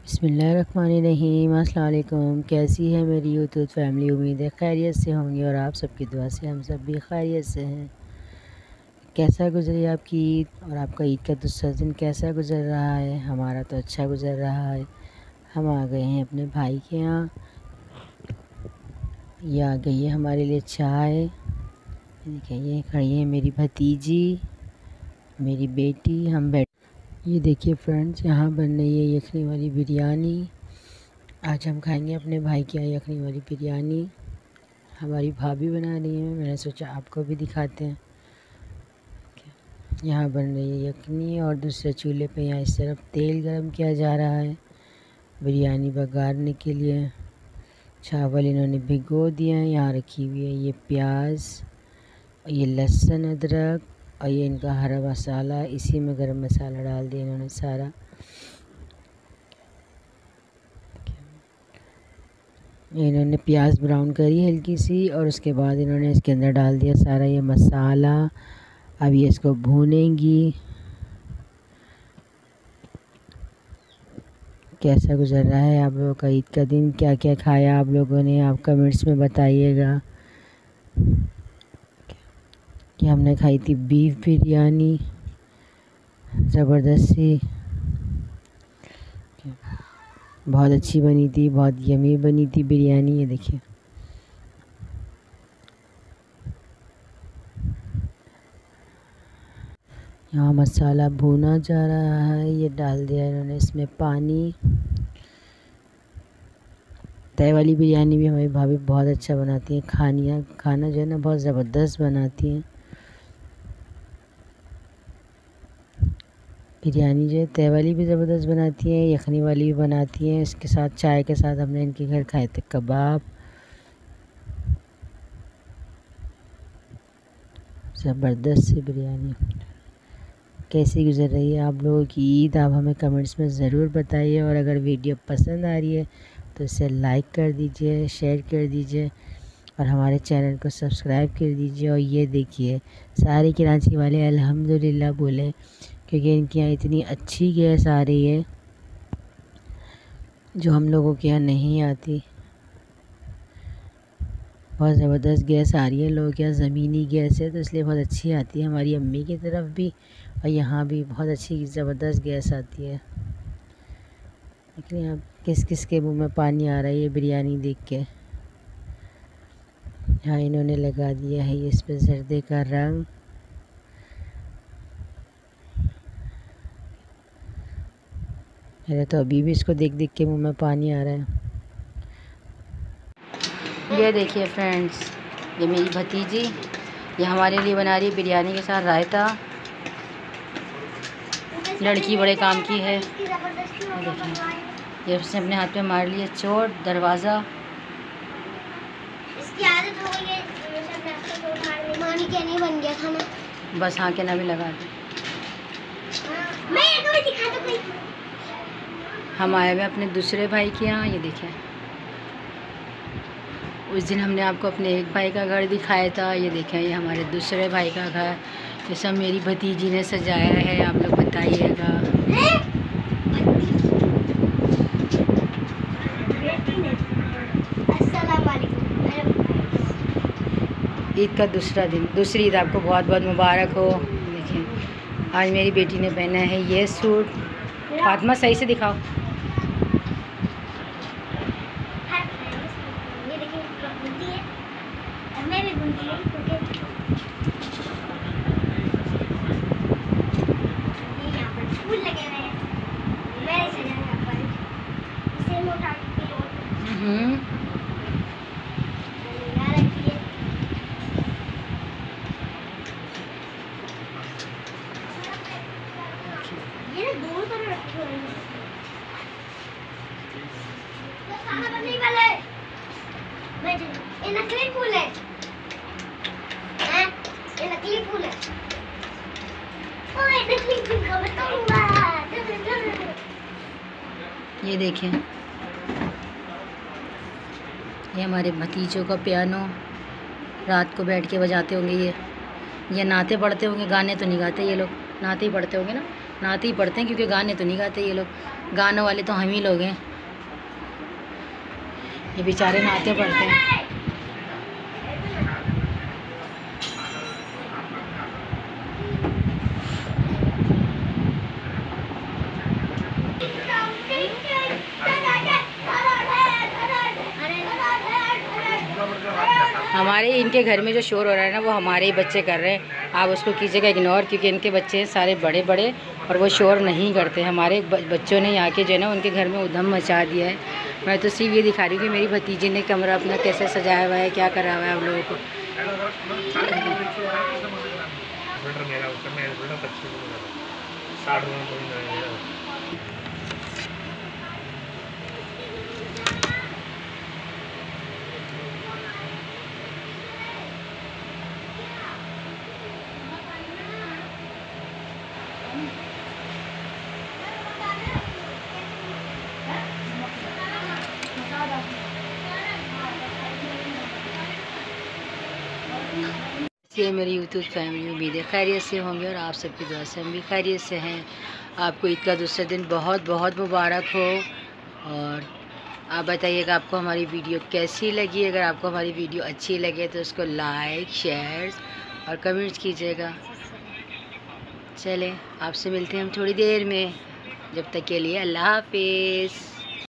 बिस्मिल्लाहिर्रहमानिर्रहीम। अस्सलाम वालेकुम। कैसी है मेरी यूट्यूब फैमिली? उम्मीद है खैरियत से होंगी और आप सबकी दुआ से हम सब भी खैरियत से हैं। कैसा गुजरी आपकी ईद और आपका ईद का दूसरा दिन कैसा गुजर रहा है? हमारा तो अच्छा गुजर रहा है। हम आ गए हैं अपने भाई के यहाँ। ये आ गई है हमारे लिए चाय। देखिए ये खड़ी है मेरी भतीजी, मेरी बेटी। हम बैठ ये देखिए फ्रेंड्स, यहाँ बन रही है यखनी वाली बिरयानी। आज हम खाएंगे अपने भाई की यखनी वाली बिरयानी। हमारी भाभी बना रही है, मैंने सोचा आपको भी दिखाते हैं। यहाँ बन रही है यखनी और दूसरे चूल्हे पे यहाँ इस तरफ तेल गरम किया जा रहा है बिरयानी बघारने के लिए। चावल इन्होंने भिगो दिए हैं। यहाँ रखी हुई है ये प्याज और ये लहसुन अदरक और ये इनका हरा मसाला। इसी में गरम मसाला डाल दिया इन्होंने सारा। इन्होंने प्याज ब्राउन करी हल्की सी और उसके बाद इन्होंने इसके अंदर डाल दिया सारा ये मसाला। अब ये इसको भूनेंगी। कैसा गुजर रहा है आप लोगों का ईद का दिन? क्या क्या खाया आप लोगों ने? आप कमेंट्स में बताइएगा। कि हमने खाई थी बीफ बिरयानी, ज़बरदस्त सी, बहुत अच्छी बनी थी, बहुत यमी बनी थी बिरयानी। ये देखिए यहाँ मसाला भुना जा रहा है। ये डाल दिया इन्होंने इसमें पानी। तय वाली बिरयानी भी हमारी भाभी बहुत अच्छा बनाती हैं। खाना जो है ना बहुत ज़बरदस्त बनाती हैं। बिरयानी जो है तय वाली भी ज़बरदस्त बनाती हैं, यखनी वाली भी बनाती हैं। इसके साथ चाय के साथ हमने इनके घर खाए थे कबाब। ज़बरदस्त सी बिरयानी। कैसी गुजर रही है आप लोगों की ईद? आप हमें कमेंट्स में ज़रूर बताइए। और अगर वीडियो पसंद आ रही है तो इसे लाइक कर दीजिए, शेयर कर दीजिए और हमारे चैनल को सब्सक्राइब कर दीजिए। और ये देखिए सारे कराची वाले अल्हम्दुलिल्लाह बोले, क्योंकि इनके यहाँ इतनी अच्छी गैस आ रही है जो हम लोगों के यहाँ नहीं आती। बहुत ज़बरदस्त गैस आ रही है लोगों के यहाँ। ज़मीनी गैस है तो इसलिए बहुत अच्छी आती है। हमारी अम्मी की तरफ भी और यहाँ भी बहुत अच्छी ज़बरदस्त गैस आती है। देखिए आप किस किस के मुंह में पानी आ रहा है ये बिरयानी देख के। हाँ इन्होंने लगा दिया है इस पर जर्दे का रंग। मेरे तो अभी भी इसको देख देख के मुंह में पानी आ रहा है। ये देखिए फ्रेंड्स, ये मेरी भतीजी, ये हमारे लिए बना रही है बिरयानी के साथ रायता। लड़की बड़े काम की है। देखिए ये उसने अपने हाथ पे मार लिया चोट, दरवाज़ा। इसकी आदत हो गई है हमेशा चोट मारने। मानी के नहीं बन गया खाना। बस हाँ के ना भी लगा दे। मैं तुम्हें दिखा दूँ कोई। हम आए हुए अपने दूसरे भाई के यहाँ। ये देखें उस दिन हमने आपको अपने एक भाई का घर दिखाया था। ये देखें ये हमारे दूसरे भाई का घर। ये सब मेरी भतीजी ने सजाया है। आप लोग बताइएगा। ईद का दूसरा दिन, दूसरी ईद आपको बहुत बहुत मुबारक हो। देखें आज मेरी बेटी ने पहना है ये सूट। फातिमा सही से दिखाओ। ये दूर पर रखो। खाना बनने वाला है। ये नकली फूल है। हैं? ये नकली फूल है। ओए नकली फूल का बताऊंगा। ये देखें ये हमारे भतीजों का पियानो। रात को बैठ के बजाते होंगे ये नाते पढ़ते होंगे। गाने तो नहीं गाते ये लोग, नाते ही पढ़ते होंगे ना। नाते ही पढ़ते हैं क्योंकि गाने तो नहीं गाते ये लोग। गानों वाले तो हम ही लोग हैं, ये बेचारे नहाते पड़ते हैं। हमारे इनके घर में जो शोर हो रहा है ना, वो हमारे ही बच्चे कर रहे हैं। आप उसको कीजिएगा इग्नोर, क्योंकि इनके बच्चे हैं सारे बड़े बड़े और वो शोर नहीं करते। हमारे बच्चों ने आके जो है ना उनके घर में उधम मचा दिया है। मैं तो सिर्फ ये दिखा रही हूँ कि मेरी भतीजी ने कमरा अपना कैसे सजाया हुआ है, क्या करा हुआ है आप लोगों को। ये मेरी यूट्यूब फैमिली उम्मीद है खैरियत से होंगे और आप सबकी दुआ से हम भी खैरियत से हैं। आपको ईद का दूसरा दिन बहुत बहुत मुबारक हो। और आप बताइएगा आपको हमारी वीडियो कैसी लगी। अगर आपको हमारी वीडियो अच्छी लगे तो उसको लाइक, शेयर और कमेंट्स कीजिएगा। चलें, आपसे मिलते हैं हम थोड़ी देर में। जब तक के लिए अल्लाह हाफिज़।